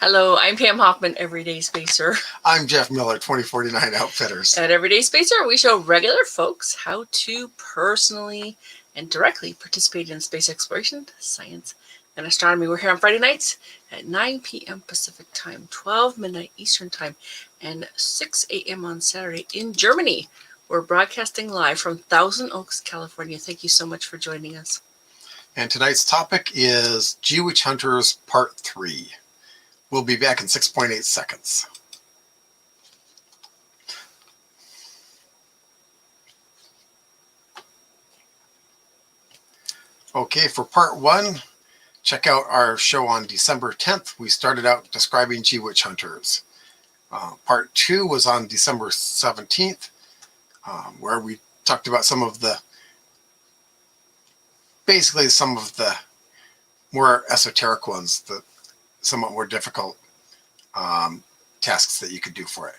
Hello, I'm Pam Hoffman, Everyday Spacer. I'm Jeff Miller, 2049 Outfitters. At Everyday Spacer, we show regular folks how to personally and directly participate in space exploration, science, and astronomy. We're here on Friday nights at 9 p.m. Pacific Time, 12 midnight Eastern Time, and 6 a.m. on Saturday in Germany. We're broadcasting live from Thousand Oaks, California. Thank you so much for joining us. And tonight's topic is GWitchHunters Part 3. We'll be back in 6.8 seconds. Okay, for Part 1, check out our show on December 10th. We started out describing GWitchHunters. Part 2 was on December 17th, where we talked about some of the more esoteric ones, the somewhat more difficult tasks that you could do for it.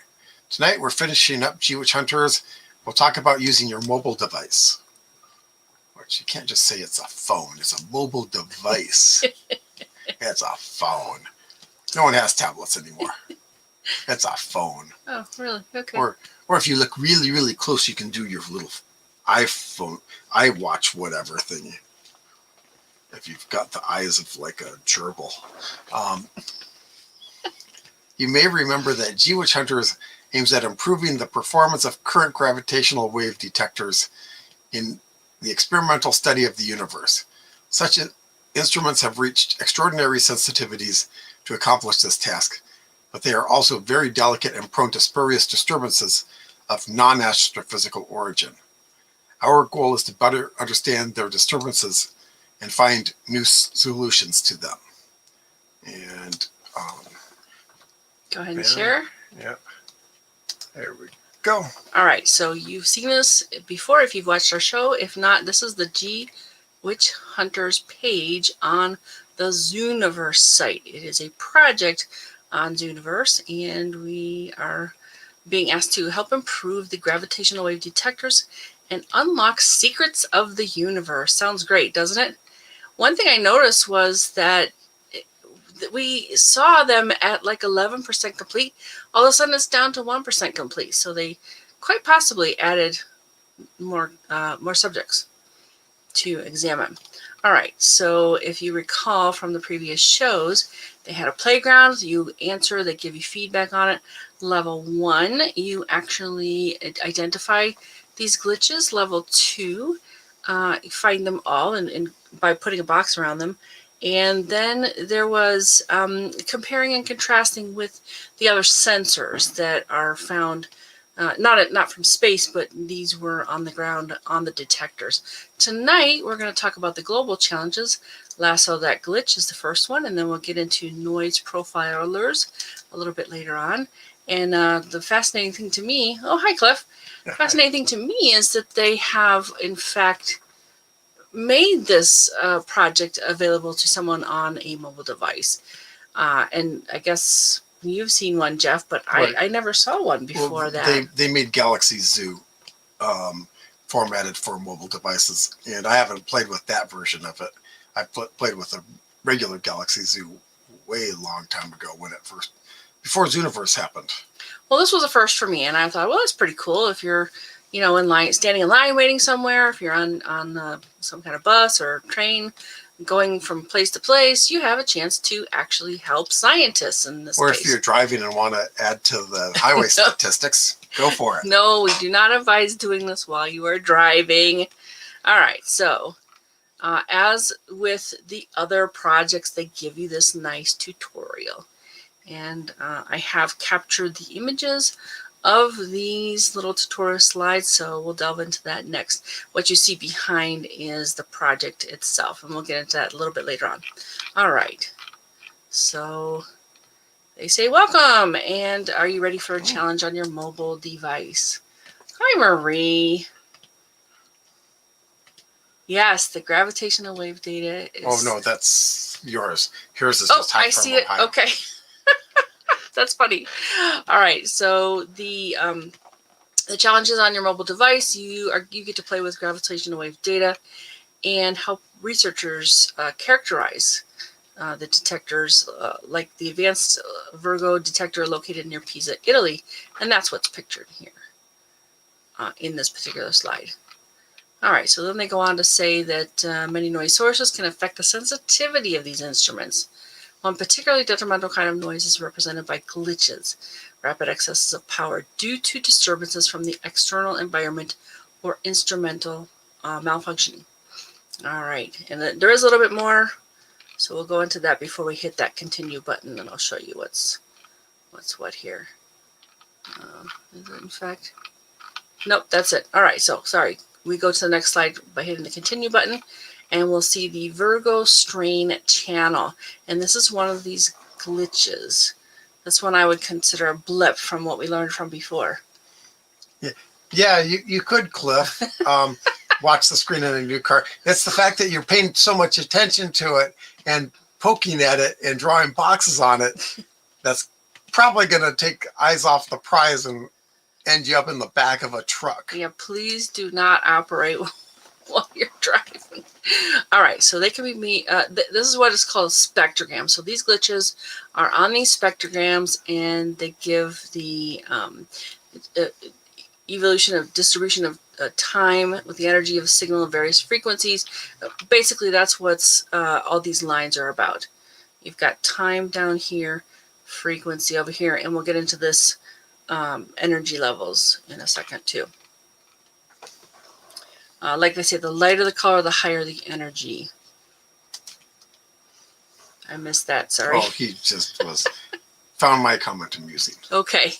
Tonight we're finishing up GWitchHunters. We'll talk about using your mobile device. Which you can't just say it's a phone. It's a mobile device. It's a phone. No one has tablets anymore. It's a phone. Oh, really? Okay. Or if you look really, really close, you can do your little iPhone, iWatch, whatever thingy. If you've got the eyes of like a gerbil. You may remember that GWitchHunters aims at improving the performance of current gravitational wave detectors in the experimental study of the universe. Such instruments have reached extraordinary sensitivities to accomplish this task, but they are also very delicate and prone to spurious disturbances of non-astrophysical origin. Our goal is to better understand their disturbances and find new solutions to them. And go ahead and share. Yep. There we go. All right, so you've seen this before if you've watched our show. If not, this is the GWitchHunters page on the Zooniverse site. It is a project on Zooniverse, and we are being asked to help improve the gravitational wave detectors and unlock secrets of the universe. Sounds great, doesn't it? One thing I noticed was that we saw them at like 11% complete. All of a sudden it's down to 1% complete. So they quite possibly added more subjects to examine. All right, so if you recall from the previous shows, they had a playground. You answer, they give you feedback on it. Level 1, you actually identify these glitches. Level 2, you find them all and by putting a box around them. And then there was comparing and contrasting with the other sensors that are found, not from space, but these were on the ground on the detectors. Tonight, we're going to talk about the global challenges. Lasso that glitch is the first one, and then we'll get into noise profilers a little bit later on. And the fascinating thing to me, oh, hi, Cliff. Fascinating thing to me is that they have, in fact, made this project available to someone on a mobile device. And I guess you've seen one, Jeff, but right. I never saw one before that. They made Galaxy Zoo formatted for mobile devices, and I haven't played with that version of it. I played with a regular Galaxy Zoo way long time ago before Zooniverse happened. Well, this was a first for me, and I thought, well, that's pretty cool if you're in line, standing in line, waiting somewhere. If you're on some kind of bus or train, going from place to place, you have a chance to actually help scientists in this case. Or if you're driving and want to add to the highway statistics, go for it. No, we do not advise doing this while you are driving. All right, so as with the other projects, they give you this nice tutorial. And I have captured the images of these little tutorial slides, so we'll delve into that next. What you see behind is the project itself, and we'll get into that a little bit later on. All right, so they say welcome, and are you ready for a challenge on your mobile device? Hi, Marie. Yes, the gravitational wave data is... Oh, no, that's yours. Yours is just I see it. Ohio. Okay. That's funny. All right, so the challenges on your mobile device, you get to play with gravitational wave data and help researchers characterize the detectors, like the advanced Virgo detector located near Pisa, Italy, and that's what's pictured here in this particular slide. All right, so then they go on to say that many noise sources can affect the sensitivity of these instruments. One particularly detrimental kind of noise is represented by glitches, rapid excesses of power due to disturbances from the external environment or instrumental malfunctioning. All right, and then there is a little bit more, so we'll go into that before we hit that continue button, and I'll show you what's what here. Is it in fact? Nope, that's it. All right, so sorry. We go to the next slide by hitting the continue button, and we'll see the Virgo strain channel. And this is one of these glitches. That's one I would consider a blip from what we learned from before. Yeah, you could, Cliff, watch the screen in a new car. It's the fact that you're paying so much attention to it and poking at it and drawing boxes on it. That's probably going to take eyes off the prize and end you up in the back of a truck. Yeah, please do not operate while you're driving. All right, so they can be this is what is called spectrogram. So these glitches are on these spectrograms, and they give the evolution of distribution of time with the energy of a signal of various frequencies. Basically, that's what's all these lines are about. You've got time down here, frequency over here, and we'll get into this energy levels in a second too. Like they say, the lighter the color, the higher the energy. I missed that, sorry. Oh, he just found my comment amusing. Okay.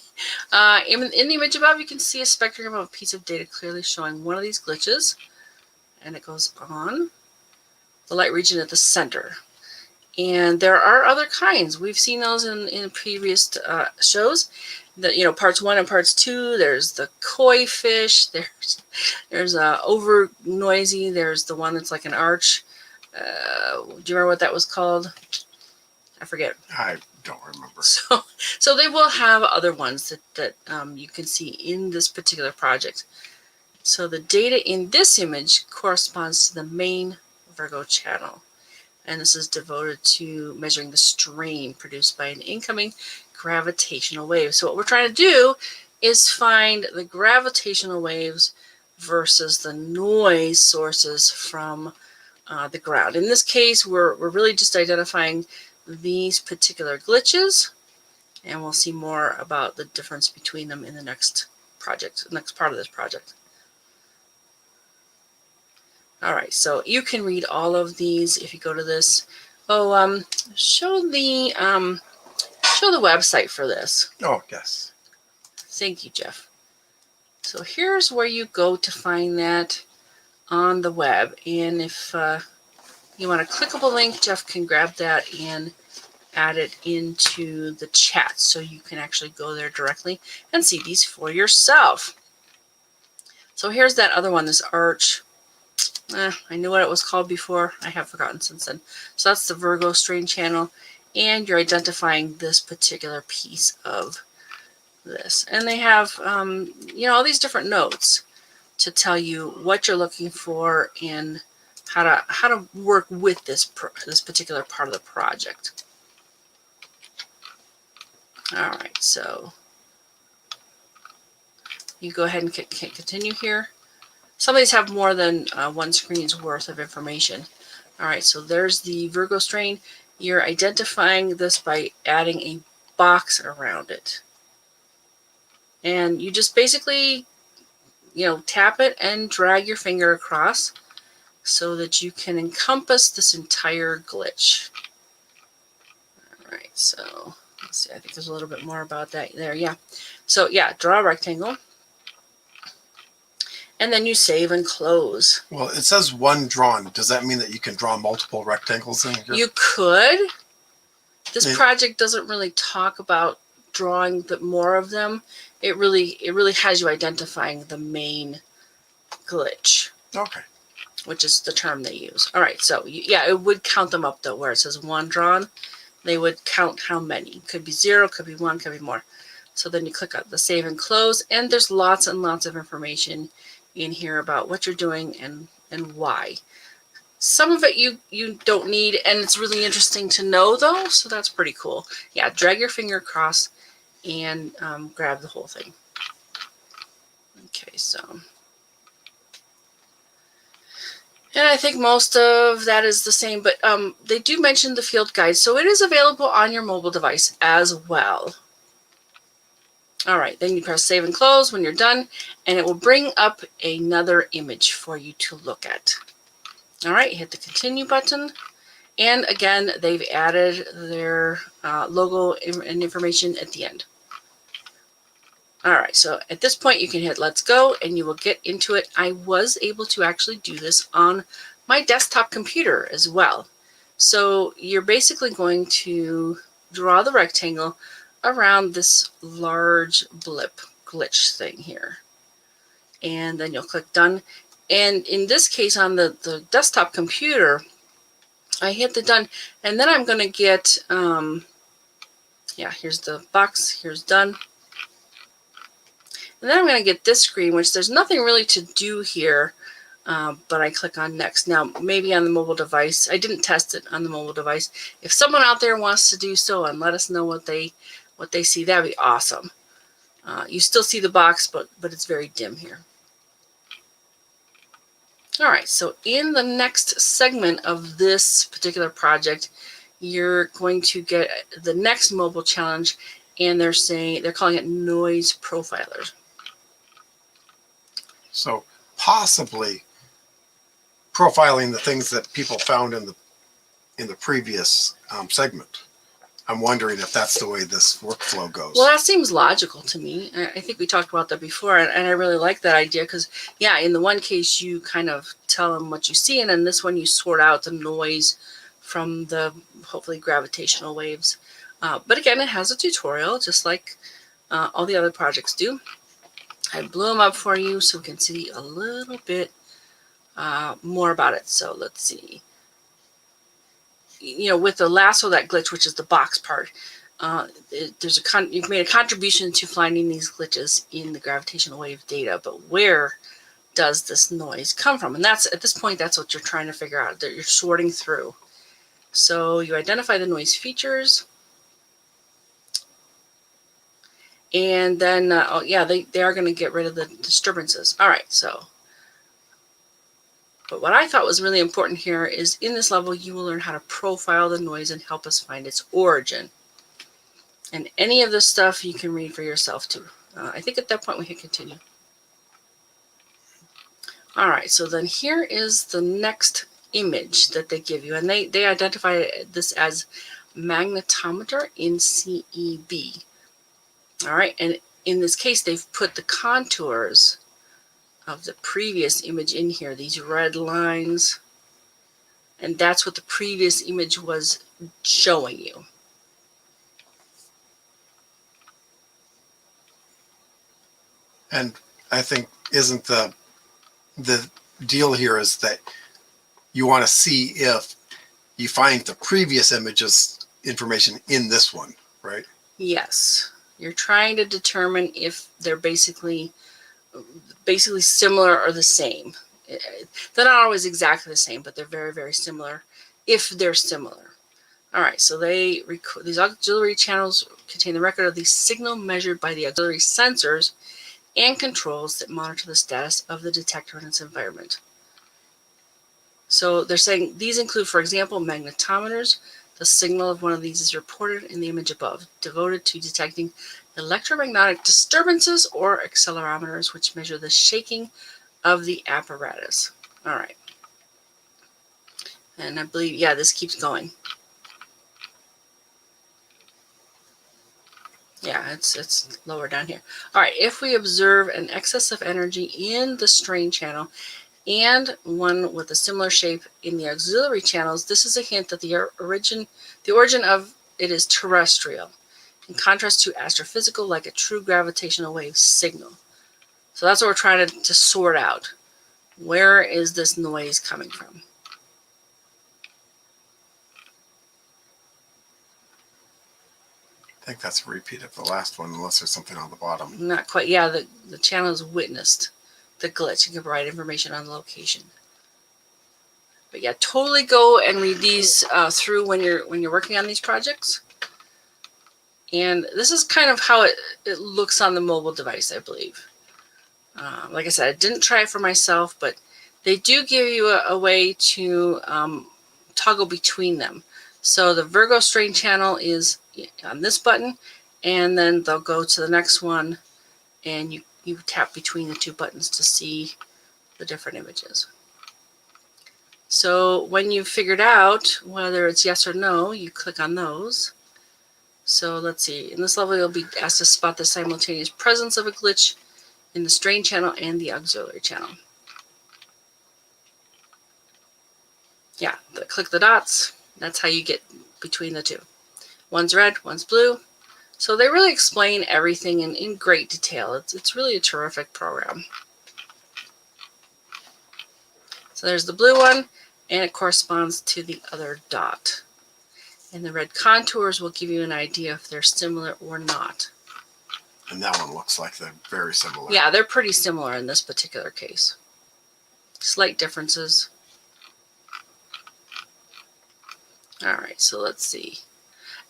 In the image above, you can see a spectrogram of a piece of data clearly showing one of these glitches. And it goes on the light region at the center. And there are other kinds. We've seen those in previous shows. Parts 1 and parts 2. There's the koi fish. There's over noisy. There's the one that's like an arch. Do you remember what that was called? I forget. I don't remember. So they will have other ones that you can see in this particular project. So the data in this image corresponds to the main Virgo channel. And this is devoted to measuring the strain produced by an incoming gravitational wave. So what we're trying to do is find the gravitational waves versus the noise sources from the ground. In this case, we're really just identifying these particular glitches, and we'll see more about the difference between them in the next part of this project. All right, so you can read all of these if you go to this. Show the website for this. Oh, yes. Thank you, Jeff. So here's where you go to find that on the web. And if you want a clickable link, Jeff can grab that and add it into the chat so you can actually go there directly and see these for yourself. So here's that other one, this arch. I knew what it was called before. I have forgotten since then. So that's the Virgo strain channel, and you're identifying this particular piece of this. And they have, all these different notes to tell you what you're looking for and how to work with this particular part of the project. All right, so you go ahead and continue here. Some of these have more than one screen's worth of information. All right, so there's the Virgo strain. You're identifying this by adding a box around it. And you just basically, tap it and drag your finger across so that you can encompass this entire glitch. All right, so let's see. I think there's a little bit more about that there. Yeah. So yeah, draw a rectangle. And then you save and close. Well, it says one drawn. Does that mean that you can draw multiple rectangles in here? You could. This project doesn't really talk about drawing more of them. It really has you identifying the main glitch. Okay. Which is the term they use. All right, so yeah, it would count them up though, where it says one drawn. They would count how many. Could be 0, could be 1, could be more. So then you click on the save and close, and there's lots and lots of information in here about what you're doing and why. Some of it you don't need, and it's really interesting to know though, so that's pretty cool. Yeah, drag your finger across and grab the whole thing. Okay, so. And I think most of that is the same, but they do mention the field guide, so it is available on your mobile device as well. All right, then you press save and close when you're done, and it will bring up another image for you to look at. All right, hit the continue button. And again, they've added their logo and information at the end. All right, so at this point you can hit let's go and you will get into it. I was able to actually do this on my desktop computer as well. So you're basically going to draw the rectangle around this large blip glitch thing here. And then you'll click done. And in this case on the desktop computer, I hit the done, and then I'm going to get, yeah, here's the box, here's done. And then I'm going to get this screen, which there's nothing really to do here, but I click on next. Now, maybe on the mobile device, I didn't test it on the mobile device. If someone out there wants to do so and let us know what they see, that'd be awesome. You still see the box, but it's very dim here. All right, so in the next segment of this particular project, you're going to get the next mobile challenge, and they're calling it noise profilers. So possibly profiling the things that people found in the previous segment. I'm wondering if that's the way this workflow goes. Well, that seems logical to me. I think we talked about that before, and I really like that idea because, yeah, in the one case you kind of tell them what you see, and in this one you sort out the noise from the hopefully gravitational waves. But again, it has a tutorial, just like all the other projects do. I blew them up for you so we can see a little bit more about it. So let's see. You know, with the lasso that glitch, which is the box part, you've made a contribution to finding these glitches in the gravitational wave data, but where does this noise come from? And that's, at this point, that's what you're trying to figure out, that you're sorting through. So you identify the noise features, and then, oh yeah, they are going to get rid of the disturbances. All right, so. But what I thought was really important here is in this level, you will learn how to profile the noise and help us find its origin. And any of this stuff you can read for yourself too. I think at that point we hit continue. All right, so then here is the next image that they give you. And they identify this as magnetometer in CEB. All right, and in this case, they've put the contours of the previous image in here, these red lines, and that's what the previous image was showing you. And I think isn't the deal here is that you want to see if you find the previous image's information in this one, right? Yes, you're trying to determine if they're basically similar or the same. They're not always exactly the same, but they're very, very similar if they're similar. All right, so these auxiliary channels contain the record of the signal measured by the auxiliary sensors and controls that monitor the status of the detector in its environment. So they're saying these include, for example, magnetometers. The signal of one of these is reported in the image above, devoted to detecting electromagnetic disturbances, or accelerometers, which measure the shaking of the apparatus. All right. And I believe, yeah, this keeps going. Yeah, it's lower down here. All right, if we observe an excess of energy in the strain channel and one with a similar shape in the auxiliary channels, this is a hint that the origin of it is terrestrial, in contrast to astrophysical, like a true gravitational wave signal. So that's what we're trying to sort out. Where is this noise coming from? I think that's a repeat of the last one, unless there's something on the bottom. Not quite. Yeah, the channel has witnessed the glitch and can provide information on the location. But yeah, totally go and read these through when you're working on these projects. And this is kind of how it looks on the mobile device, I believe. Like I said, I didn't try it for myself, but they do give you a way to toggle between them. So the Virgo strain channel is on this button, and then they'll go to the next one, and you tap between the two buttons to see the different images. So when you've figured out whether it's yes or no, you click on those. So let's see, in this level you'll be asked to spot the simultaneous presence of a glitch in the strain channel and the auxiliary channel. Yeah, click the dots. That's how you get between the two. One's red, one's blue. So they really explain everything in great detail. It's really a terrific program. So there's the blue one, and it corresponds to the other dot. And the red contours will give you an idea if they're similar or not. And that one looks like they're very similar. Yeah, they're pretty similar in this particular case. Slight differences. All right, so let's see.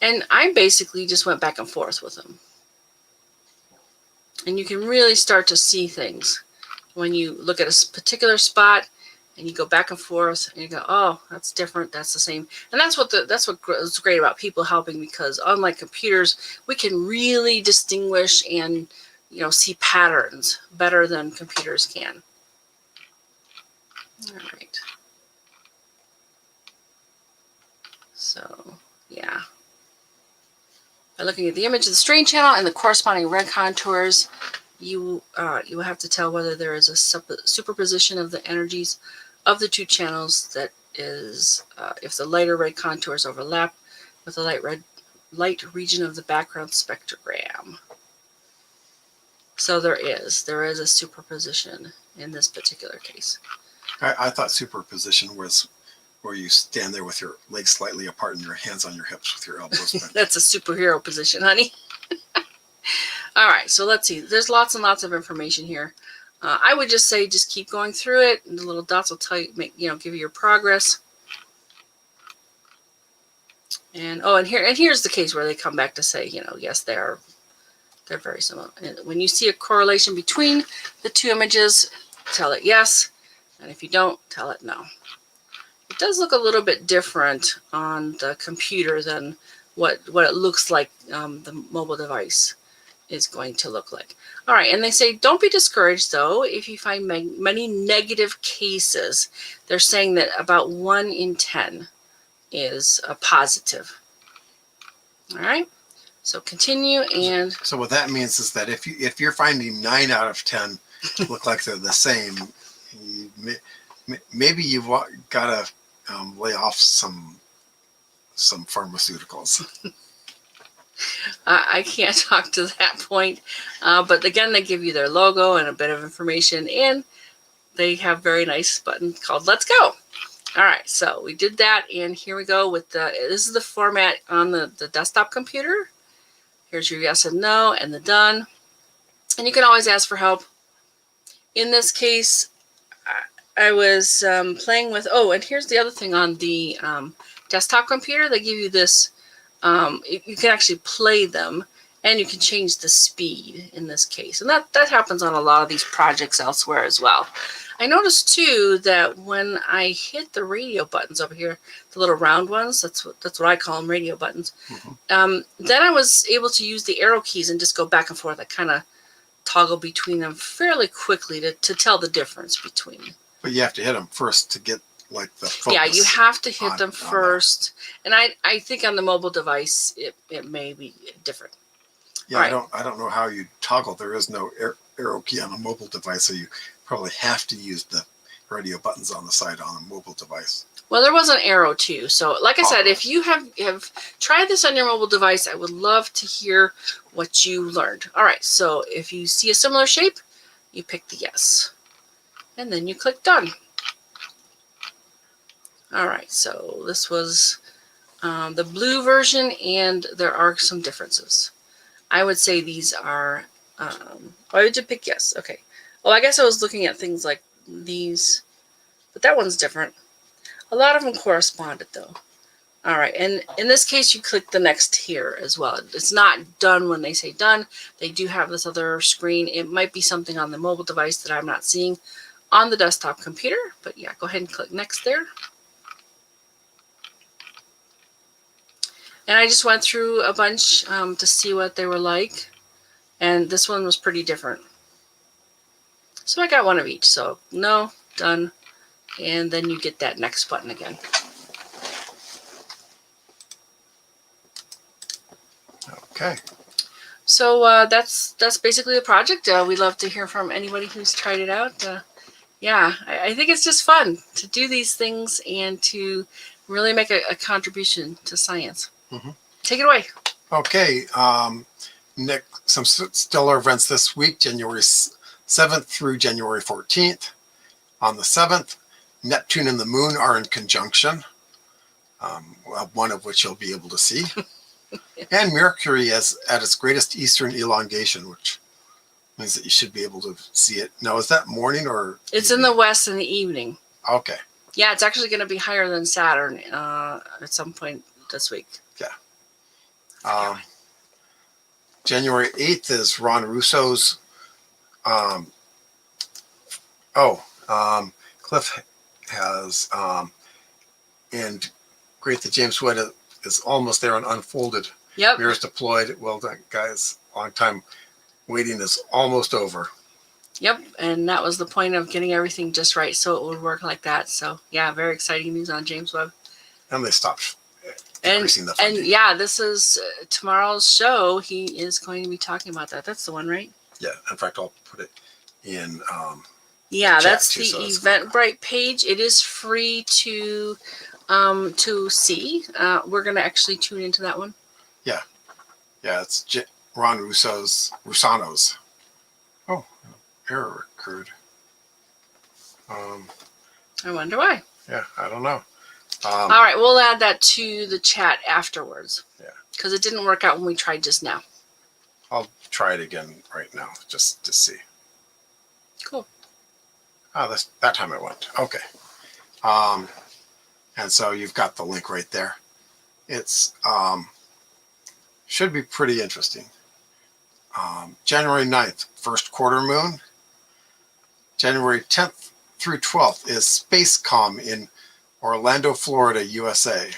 And I basically just went back and forth with them. And you can really start to see things when you look at a particular spot and you go back and forth and you go, oh, that's different, that's the same. And that's what's great about people helping, because unlike computers, we can really distinguish and see patterns better than computers can. All right. So, yeah. By looking at the image of the strain channel and the corresponding red contours, you will have to tell whether there is a superposition of the energies of the two channels. That is, if the lighter red contours overlap with the light region of the background spectrogram. So there is a superposition in this particular case. I thought superposition was where you stand there with your legs slightly apart and your hands on your hips with your elbows bent. That's a superhero position, honey. All right, so let's see. There's lots and lots of information here. I would just say just keep going through it, and the little dots will tell you, give you your progress. And here's the case where they come back to say, yes, they're very similar. And when you see a correlation between the two images, tell it yes, and if you don't, tell it no. It does look a little bit different on the computer than what it looks like the mobile device is going to look like. All right, and they say don't be discouraged though if you find many negative cases. They're saying that about 1 in 10 is a positive. All right, so continue. And so what that means is that if you're finding 9 out of 10 look like they're the same, maybe you've got to lay off some pharmaceuticals. I can't talk to that point, but again, they give you their logo and a bit of information, and they have a very nice button called Let's Go. All right, so we did that, and here we go with this is the format on the desktop computer. Here's your yes and no and the done, and you can always ask for help. In this case, I was playing with, and here's the other thing on the desktop computer. They give you this, you can actually play them, and you can change the speed in this case. And that happens on a lot of these projects elsewhere as well. I noticed too that when I hit the radio buttons over here, the little round ones, that's what I call them, radio buttons. Mm-hmm. Then I was able to use the arrow keys and just go back and forth. I kind of toggle between them fairly quickly to tell the difference between. But you have to hit them first to get like the focus. Yeah, you have to hit them first. And I think on the mobile device it may be different. Yeah, right. I don't know how you toggle. There is no arrow key on a mobile device, so you probably have to use the radio buttons on the side on a mobile device. Well, there was an arrow too. So like I said, if you have tried this on your mobile device, I would love to hear what you learned. All right, so if you see a similar shape, you pick the yes. And then you click done. All right, so this was the blue version, and there are some differences. I would say these are, why would you pick yes? Okay. Well, I guess I was looking at things like these, but that one's different. A lot of them corresponded, though. All right, and in this case, you click the next here as well. It's not done when they say done. They do have this other screen. It might be something on the mobile device that I'm not seeing on the desktop computer, but yeah, go ahead and click next there. And I just went through a bunch to see what they were like, and this one was pretty different. So I got one of each. So no, done, and then you get that next button again. Okay. So that's basically the project. We'd love to hear from anybody who's tried it out. Yeah, I think it's just fun to do these things and to really make a contribution to science. Mm-hmm. Take it away. Okay. Nick, some stellar events this week, January 7th through January 14th. On the 7th, Neptune and the Moon are in conjunction, one of which you'll be able to see. And Mercury is at its greatest eastern elongation, which means that you should be able to see it. Now, is that morning or It's evening? in the west in the evening. Okay. Yeah, it's actually going to be higher than Saturn at some point this week. Yeah. January 8th is Ron Russo's. Cliff has, and great that James Webb is almost there on Unfolded. Yep. Mirrors deployed. Well done, guys. Long time waiting is almost over. Yep, and that was the point of getting everything just right so it would work like that. So yeah, very exciting news on James Webb. And they stopped increasing the funding. And yeah, this is tomorrow's show. He is going to be talking about that. That's the one, right? Yeah. In fact, I'll put it in. Yeah, chat that's too, the so it's Eventbrite page. It is free to see. We're going to actually tune into that one. Yeah, it's Ron Rusano's. Oh, error occurred. I wonder why. Yeah, I don't know. All right, we'll add that to the chat afterwards. Yeah. Because it didn't work out when we tried just now. I'll try it again right now just to see. Cool. Oh, that time it went. Okay. And so you've got the link right there. It's should be pretty interesting. January 9th, first quarter moon. January 10th through 12th is SpaceCom in Orlando, Florida, USA.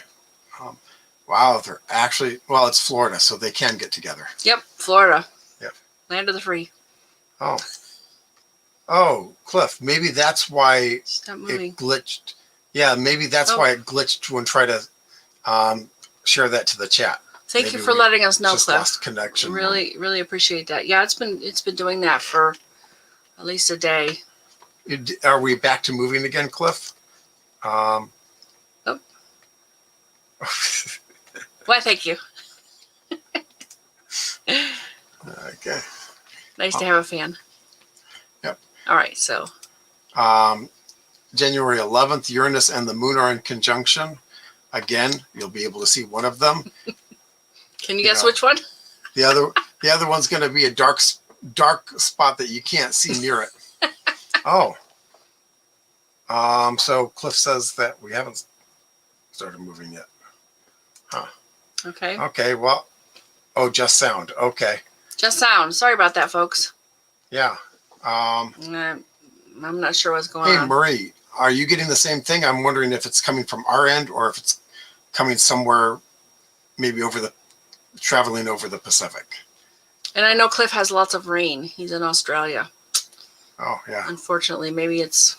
Wow, they're actually, well, it's Florida, so they can get together. Yep, Florida. Yep. Land of the free. Oh, Cliff, maybe that's why Stop moving. it glitched. Yeah, maybe that's why it glitched when try to share that to the chat. Thank Maybe you for we letting us know, just Cliff. lost connection. Really, really appreciate that. Yeah, it's been doing that for at least a day. Are we back to moving again, Cliff? Oh. Why, thank you. Okay. Nice to have a fan. Yep. All right, so. January 11th, Uranus and the Moon are in conjunction. Again, you'll be able to see one of them. Can you guess which one? The other one's going to be a dark spot that you can't see near it. Oh. So Cliff says that we haven't started moving yet. Huh. Okay. Okay, well, just sound. Okay. Just sound. Sorry about that, folks. Yeah. I'm not sure what's going Hey, on. Marie, are you getting the same thing? I'm wondering if it's coming from our end or if it's coming somewhere, maybe traveling over the Pacific. And I know Cliff has lots of rain. He's in Australia. Oh, yeah. Unfortunately, maybe it's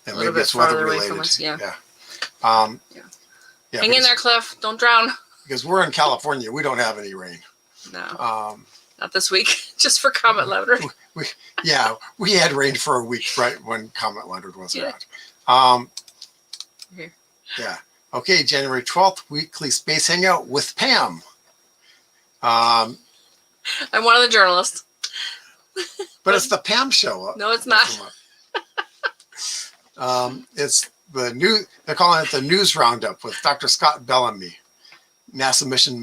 And a little maybe bit it's weather farther away related. from us. Yeah. Yeah. Hang in there, Cliff. Don't drown. Because we're in California, we don't have any rain. No. Not this week. Just for Comet Leonard. We had rain for a week right when Comet Leonard was Yeah. around. Here. Yeah. Okay, January 12th, weekly space hangout with Pam. I'm one of the journalists. But it's the Pam show. No, it's not. It's they're calling it the News Roundup with Dr. Scott Bellamy, NASA mission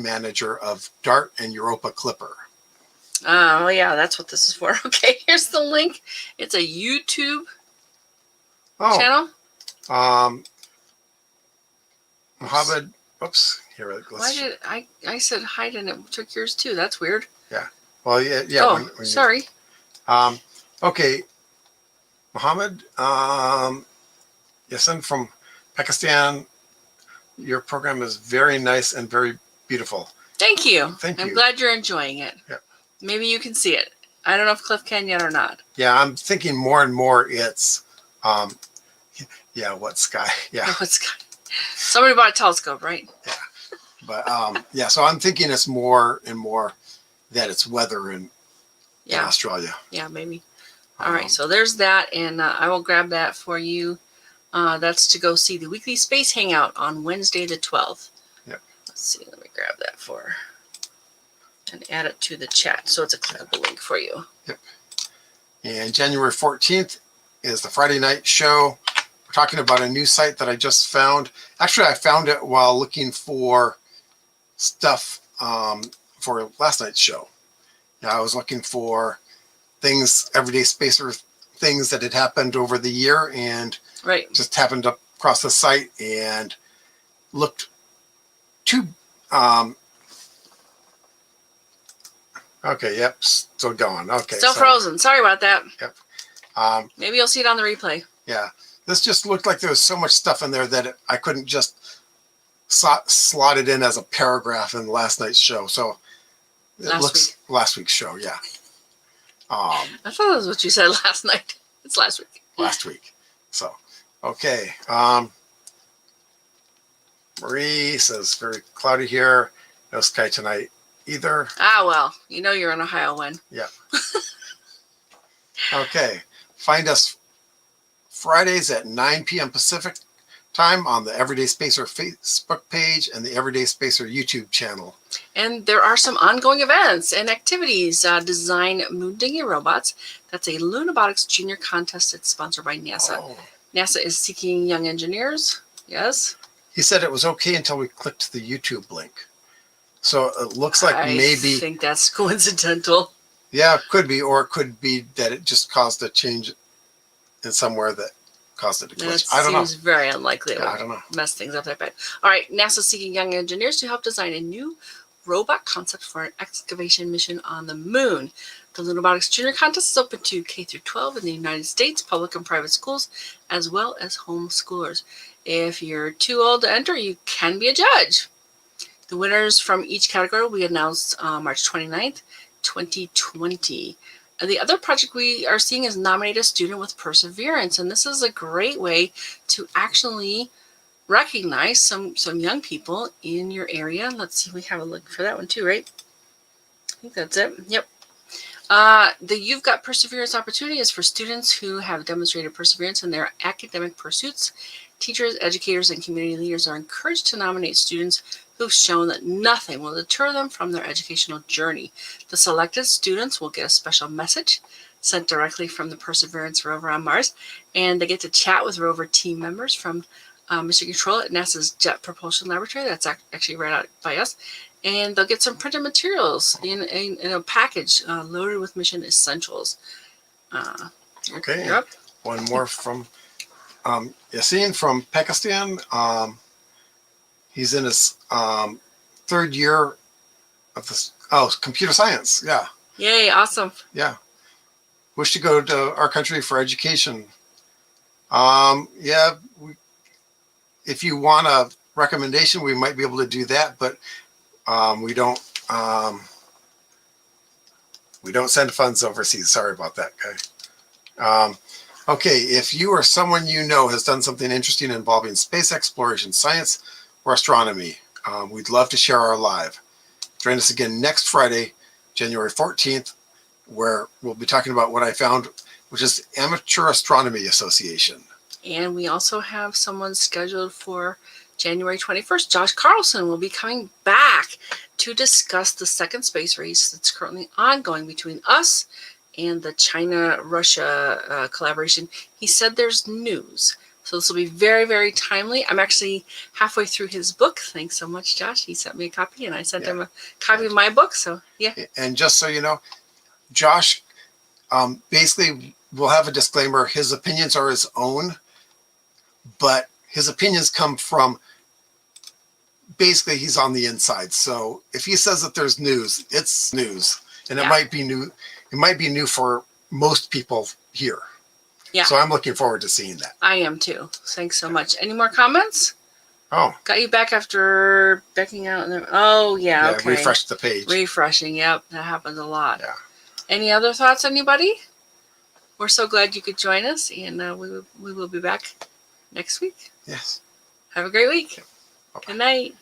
manager of DART and Europa Clipper. Oh, yeah, that's what this is for. Okay, here's the link. It's a YouTube Oh, channel? Mohammed. Oops. Here, Why did I said hide and it took yours too? That's weird. Yeah. Well, yeah. Oh, sorry. Okay. Mohammed. Yasin from Pakistan. Your program is very nice and very beautiful. Thank you. Thank you. I'm glad you're enjoying it. Yep. Maybe you can see it. I don't know if Cliff can yet or not. Yeah, I'm thinking more and more it's, yeah, what sky? Yeah. Oh, it's somebody bought a telescope, right? Yeah. But yeah, so I'm thinking it's more and more that it's weather in Australia. Yeah, maybe. All right, so there's that, and I will grab that for you. That's to go see the weekly space hangout on Wednesday the 12th. Yep. Let's see, let me grab that for and add it to the chat so it's a clickable link for you. Yep. And January 14th is the Friday night show. We're talking about a new site that I just found. Actually, I found it while looking for stuff for last night's show. Now, I was looking for things, everyday spacer things that had happened over the year, and just happened across the site and looked too okay, yep, still going. Okay. Still frozen. Sorry about that. Yep. Maybe you'll see it on the replay. Yeah. This just looked like there was so much stuff in there that I couldn't just slot it in as a paragraph in last night's show. So last week's show, yeah. I thought that was what you said last night. It's last week. Last week. So, okay. Marie says, very cloudy here. No sky tonight either. Ah, well, you know you're in Ohio when. Yeah. Okay. Find us Fridays at 9 p.m. Pacific time on the Everyday Spacer Facebook page and the Everyday Spacer YouTube channel. And there are some ongoing events and activities. Design Moon Dinghy Robots. That's a Lunabotics Junior contest. It's sponsored by NASA. Oh. NASA is seeking young engineers. Yes. He said it was okay until we clicked the YouTube link. So it looks like maybe... I think that's coincidental. Yeah, it could be. Or it could be that it just caused a change in somewhere that caused it to glitch. I don't know. It seems very unlikely. I don't know. Mess things up that bad. All right. NASA seeking young engineers to help design a new robot concept for an excavation mission on the moon. The Lunabotics Junior contest is open to K through 12 in the United States, public and private schools, as well as homeschoolers. If you're too old to enter, you can be a judge. The winners from each category will be announced March 29th, 2020. And the other project we are seeing is Nominate a Student with Perseverance. And this is a great way to actually recognize some young people in your area. Let's see, we have a link for that one too, right? I think that's it. Yep. The You've Got Perseverance opportunity is for students who have demonstrated perseverance in their academic pursuits. Teachers, educators, and community leaders are encouraged to nominate students who've shown that nothing will deter them from their educational journey. The selected students will get a special message sent directly from the Perseverance rover on Mars, and they get to chat with rover team members from Mission Control at NASA's Jet Propulsion Laboratory. That's actually right out by us. And they'll get some printed materials in a package loaded with mission essentials. Okay. Yep. One more from Yasin from Pakistan. He's in his third year of this. Oh, computer science. Yeah. Yay! Awesome. Yeah. Wish to go to our country for education. Yeah. If you want a recommendation, we might be able to do that, but we don't send funds overseas. Sorry about that, guy. Okay, if you or someone you know has done something interesting involving space exploration, science, or astronomy, we'd love to share our live. Join us again next Friday, January 14th, where we'll be talking about what I found, which is the Amateur Astronomy Association. And we also have someone scheduled for January 21st. Josh Carlson will be coming back to discuss the second space race that's currently ongoing between us and the China-Russia collaboration. He said there's news. So this will be very, very timely. I'm actually halfway through his book. Thanks so much, Josh. He sent me a copy, and I sent him a copy of my book. So, yeah. And just so you know, Josh basically will have a disclaimer. His opinions are his own. but his opinions come from, basically he's on the inside. So if he says that there's news, it's news, and it might be new. It might be new for most people here. Yeah. So I'm looking forward to seeing that. I am too. Thanks so much. Any more comments? Oh. Got you back after backing out. Oh, yeah. Okay. Refresh the page. Refreshing. Yep. That happens a lot. Yeah. Any other thoughts, anybody? We're so glad you could join us, and we will be back next week. Yes. Have a great week. Bye-bye. Good night.